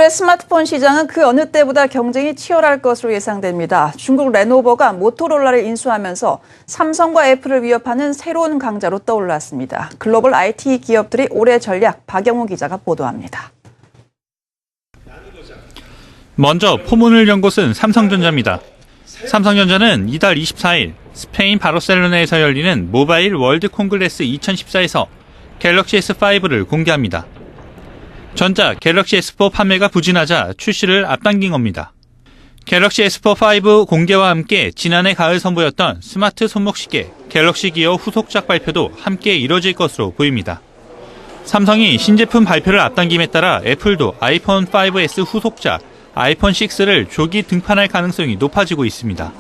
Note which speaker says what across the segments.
Speaker 1: 올해 스마트폰 시장은 그 어느 때보다 경쟁이 치열할 것으로 예상됩니다. 중국 레노버가 모토로라를 인수하면서 삼성과 애플을 위협하는 새로운 강자로 떠올랐습니다. 글로벌 IT 기업들이 올해 전략, 박영우 기자가 보도합니다.
Speaker 2: 먼저 포문을 연 곳은 삼성전자입니다. 삼성전자는 이달 24일 스페인 바르셀로나에서 열리는 모바일 월드 콩글레스 2014에서 갤럭시 S5를 공개합니다. 전자 갤럭시 S4 판매가 부진하자 출시를 앞당긴 겁니다. 갤럭시 S4 5 공개와 함께 지난해 가을 선보였던 스마트 손목시계 갤럭시 기어 후속작 발표도 함께 이뤄질 것으로 보입니다. 삼성이 신제품 발표를 앞당김에 따라 애플도 아이폰 5S 후속작 아이폰 6를 조기 등판할 가능성이 높아지고 있습니다.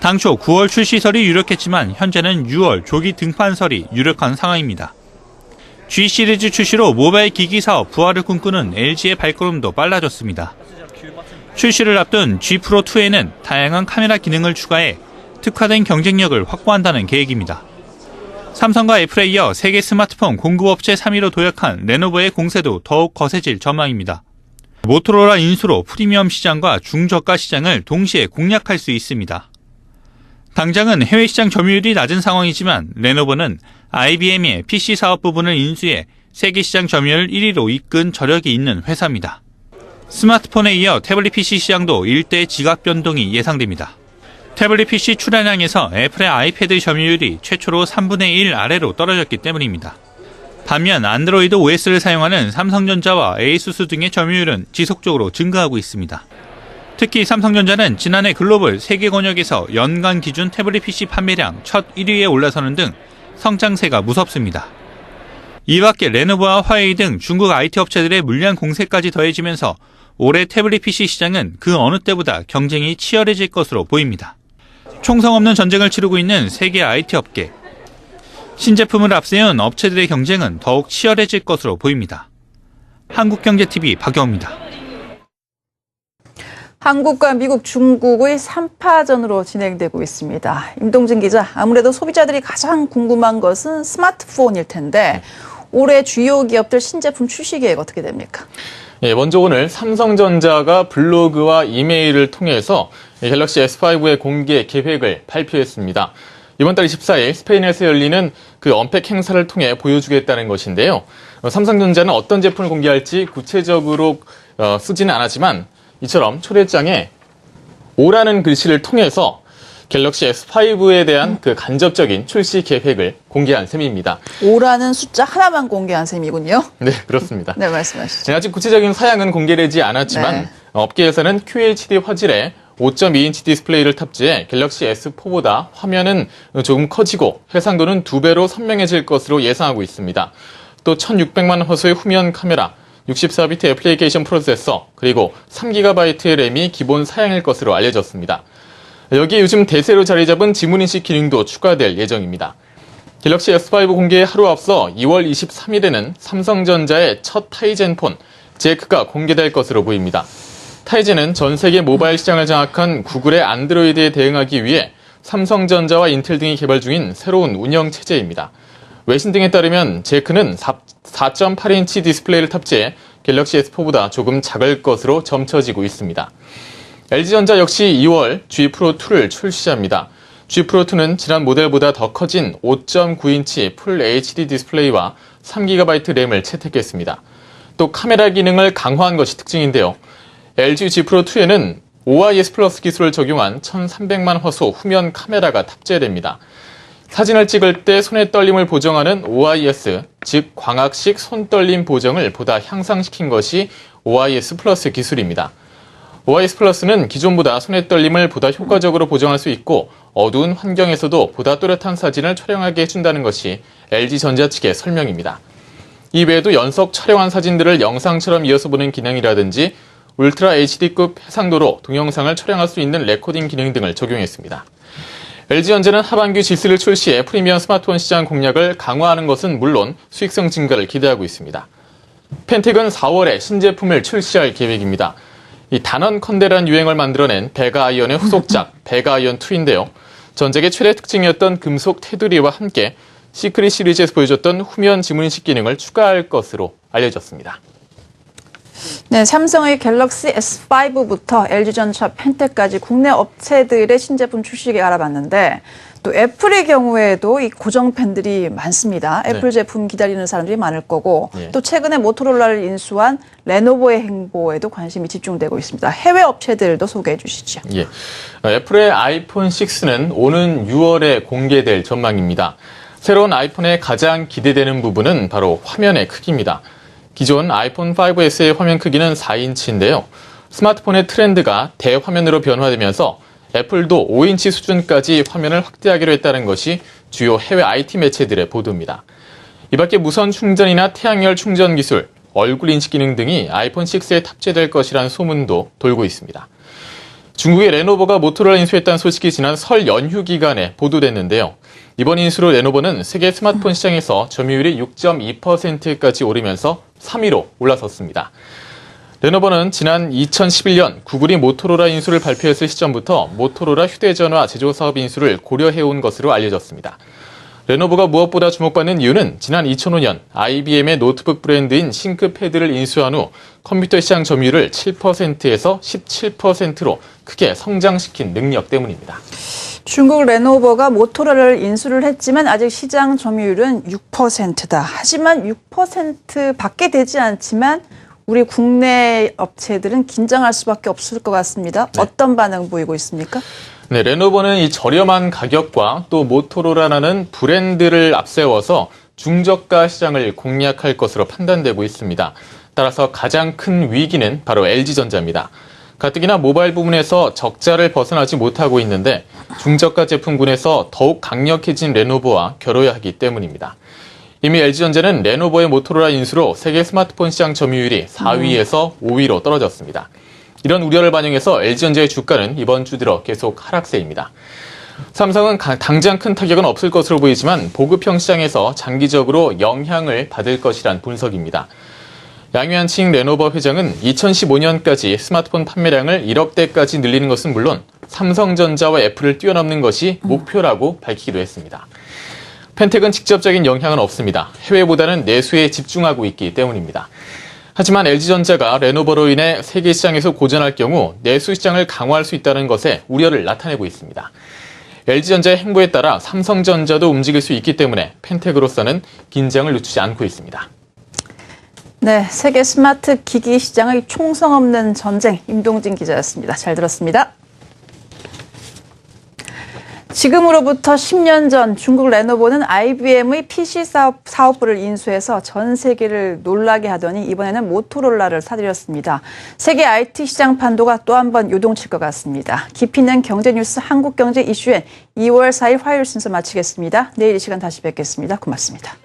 Speaker 2: 당초 9월 출시설이 유력했지만 현재는 6월 조기 등판설이 유력한 상황입니다. G 시리즈 출시로 모바일 기기 사업 부활을 꿈꾸는 LG의 발걸음도 빨라졌습니다. 출시를 앞둔 G 프로 2에는 다양한 카메라 기능을 추가해 특화된 경쟁력을 확보한다는 계획입니다. 삼성과 애플에 이어 세계 스마트폰 공급업체 3위로 도약한 레노버의 공세도 더욱 거세질 전망입니다. 모토로라 인수로 프리미엄 시장과 중저가 시장을 동시에 공략할 수 있습니다. 당장은 해외 시장 점유율이 낮은 상황이지만 레노버는 IBM의 PC 사업 부분을 인수해 세계 시장 점유율 1위로 이끈 저력이 있는 회사입니다. 스마트폰에 이어 태블릿 PC 시장도 일대 지각 변동이 예상됩니다. 태블릿 PC 출하량에서 애플의 아이패드 점유율이 최초로 3분의 1 아래로 떨어졌기 때문입니다. 반면 안드로이드 OS를 사용하는 삼성전자와 에이수스 등의 점유율은 지속적으로 증가하고 있습니다. 특히 삼성전자는 지난해 글로벌 세계 권역에서 연간 기준 태블릿 PC 판매량 첫 1위에 올라서는 등 성장세가 무섭습니다. 이 밖에 레노버와 화웨이 등 중국 IT 업체들의 물량 공세까지 더해지면서 올해 태블릿 PC 시장은 그 어느 때보다 경쟁이 치열해질 것으로 보입니다. 총성 없는 전쟁을 치르고 있는 세계 IT 업계. 신제품을 앞세운 업체들의 경쟁은 더욱 치열해질 것으로 보입니다. 한국경제TV 박영우입니다.
Speaker 1: 한국과 미국, 중국의 3파전으로 진행되고 있습니다. 임동진 기자, 아무래도 소비자들이 가장 궁금한 것은 스마트폰일 텐데 올해 주요 기업들 신제품 출시 계획 어떻게 됩니까?
Speaker 3: 먼저 오늘 삼성전자가 블로그와 이메일을 통해서 갤럭시 S5의 공개 계획을 발표했습니다. 이번 달 24일 스페인에서 열리는 그 언팩 행사를 통해 보여주겠다는 것인데요. 삼성전자는 어떤 제품을 공개할지 구체적으로 쓰지는 않았지만 이처럼 초대장에 오라는 글씨를 통해서 갤럭시 S5에 대한 그 간접적인 출시 계획을 공개한 셈입니다.
Speaker 1: 오라는 숫자 하나만 공개한 셈이군요.
Speaker 3: 네, 그렇습니다.
Speaker 1: 네, 말씀하시죠.
Speaker 3: 아직 구체적인 사양은 공개되지 않았지만
Speaker 1: 네.
Speaker 3: 업계에서는 QHD 화질의 5.2인치 디스플레이를 탑재해 갤럭시 S4보다 화면은 조금 커지고 해상도는 2배로 선명해질 것으로 예상하고 있습니다. 또 1600만 화소의 후면 카메라, 64비트 애플리케이션 프로세서, 그리고 3GB의 램이 기본 사양일 것으로 알려졌습니다. 여기에 요즘 대세로 자리 잡은 지문인식 기능도 추가될 예정입니다. 갤럭시 S5 공개에 하루 앞서 2월 23일에는 삼성전자의 첫 타이젠 폰, 제크가 공개될 것으로 보입니다. 타이젠은 전 세계 모바일 시장을 장악한 구글의 안드로이드에 대응하기 위해 삼성전자와 인텔 등이 개발 중인 새로운 운영 체제입니다. 외신 등에 따르면 제크는 4.8인치 디스플레이를 탑재해 갤럭시 S4보다 조금 작을 것으로 점쳐지고 있습니다. LG전자 역시 2월 G 프로2를 출시합니다. G 프로2는 지난 모델보다 더 커진 5.9인치 풀 HD 디스플레이와 3GB 램을 채택했습니다. 또 카메라 기능을 강화한 것이 특징인데요. LG G 프로2에는 OIS 플러스 기술을 적용한 1300만 화소 후면 카메라가 탑재됩니다. 사진을 찍을 때 손의 떨림을 보정하는 OIS, 즉 광학식 손떨림 보정을 보다 향상시킨 것이 OIS 플러스 기술입니다. OIS 플러스는 기존보다 손의 떨림을 보다 효과적으로 보정할 수 있고 어두운 환경에서도 보다 또렷한 사진을 촬영하게 해준다는 것이 LG전자 측의 설명입니다. 이 외에도 연속 촬영한 사진들을 영상처럼 이어서 보는 기능이라든지 울트라 HD급 해상도로 동영상을 촬영할 수 있는 레코딩 기능 등을 적용했습니다. LG전자는 하반기 G3를 출시해 프리미엄 스마트폰 시장 공략을 강화하는 것은 물론 수익성 증가를 기대하고 있습니다. 펜텍은 4월에 신제품을 출시할 계획입니다. 이 단언컨대란 유행을 만들어낸 베가아이언의 후속작 베가아이언2인데요. 전작의 최대 특징이었던 금속 테두리와 함께 시크릿 시리즈에서 보여줬던 후면 지문인식 기능을 추가할 것으로 알려졌습니다.
Speaker 1: 네, 삼성의 갤럭시 S5부터 LG전자, 펜텍까지 국내 업체들의 신제품 출시를 알아봤는데 또 애플의 경우에도 이 고정 팬들이 많습니다. 애플 제품 기다리는 사람들이 많을 거고 또 최근에 모토로라를 인수한 레노버의 행보에도 관심이 집중되고 있습니다. 해외 업체들도 소개해 주시죠.
Speaker 3: 예. 애플의 아이폰 6는 오는 6월에 공개될 전망입니다. 새로운 아이폰의 가장 기대되는 부분은 바로 화면의 크기입니다. 기존 아이폰 5S의 화면 크기는 4인치인데요. 스마트폰의 트렌드가 대화면으로 변화되면서 애플도 5인치 수준까지 화면을 확대하기로 했다는 것이 주요 해외 IT 매체들의 보도입니다. 이 밖에 무선 충전이나 태양열 충전 기술, 얼굴 인식 기능 등이 아이폰 6에 탑재될 것이라는 소문도 돌고 있습니다. 중국의 레노버가 모토로라 인수했다는 소식이 지난 설 연휴 기간에 보도됐는데요. 이번 인수로 레노버는 세계 스마트폰 시장에서 점유율이 6.2%까지 오르면서 3위로 올라섰습니다. 레노버는 지난 2011년 구글이 모토로라 인수를 발표했을 시점부터 모토로라 휴대전화 제조 사업 인수를 고려해온 것으로 알려졌습니다. 레노버가 무엇보다 주목받는 이유는 지난 2005년 IBM의 노트북 브랜드인 싱크패드를 인수한 후 컴퓨터 시장 점유율을 7%에서 17%로 크게 성장시킨 능력 때문입니다.
Speaker 1: 중국 레노버가 모토로라를 인수를 했지만 아직 시장 점유율은 6%다. 하지만 6%밖에 되지 않지만 우리 국내 업체들은 긴장할 수밖에 없을 것 같습니다.
Speaker 3: 네.
Speaker 1: 어떤 반응 보이고 있습니까?
Speaker 3: 네, 레노버는 이 저렴한 가격과 또 모토로라라는 브랜드를 앞세워서 중저가 시장을 공략할 것으로 판단되고 있습니다. 따라서 가장 큰 위기는 바로 LG전자입니다. 가뜩이나 모바일 부분에서 적자를 벗어나지 못하고 있는데 중저가 제품군에서 더욱 강력해진 레노버와 겨뤄야 하기 때문입니다. 이미 LG전자는 레노버의 모토로라 인수로 세계 스마트폰 시장 점유율이 4위에서 5위로 떨어졌습니다. 이런 우려를 반영해서 LG전자의 주가는 이번 주 들어 계속 하락세입니다. 삼성은 당장 큰 타격은 없을 것으로 보이지만 보급형 시장에서 장기적으로 영향을 받을 것이란 분석입니다. 양유한칭 레노버 회장은 2015년까지 스마트폰 판매량을 1억 대까지 늘리는 것은 물론 삼성전자와 애플을 뛰어넘는 것이 목표라고 밝히기도 했습니다. 펜텍은 직접적인 영향은 없습니다. 해외보다는 내수에 집중하고 있기 때문입니다. 하지만 LG전자가 레노버로 인해 세계 시장에서 고전할 경우 내수 시장을 강화할 수 있다는 것에 우려를 나타내고 있습니다. LG전자의 행보에 따라 삼성전자도 움직일 수 있기 때문에 펜텍으로서는 긴장을 늦추지 않고 있습니다.
Speaker 1: 네, 세계 스마트 기기 시장의 총성 없는 전쟁, 임동진 기자였습니다. 잘 들었습니다. 지금으로부터 10년 전 중국 레노버는 IBM의 PC 사업부를 인수해서 전 세계를 놀라게 하더니 이번에는 모토로라를 사들였습니다. 세계 IT 시장 판도가 또 한 번 요동칠 것 같습니다. 깊이 있는 경제뉴스 한국경제 이슈엔 2월 4일 화요일 순서 마치겠습니다. 내일 이 시간 다시 뵙겠습니다. 고맙습니다.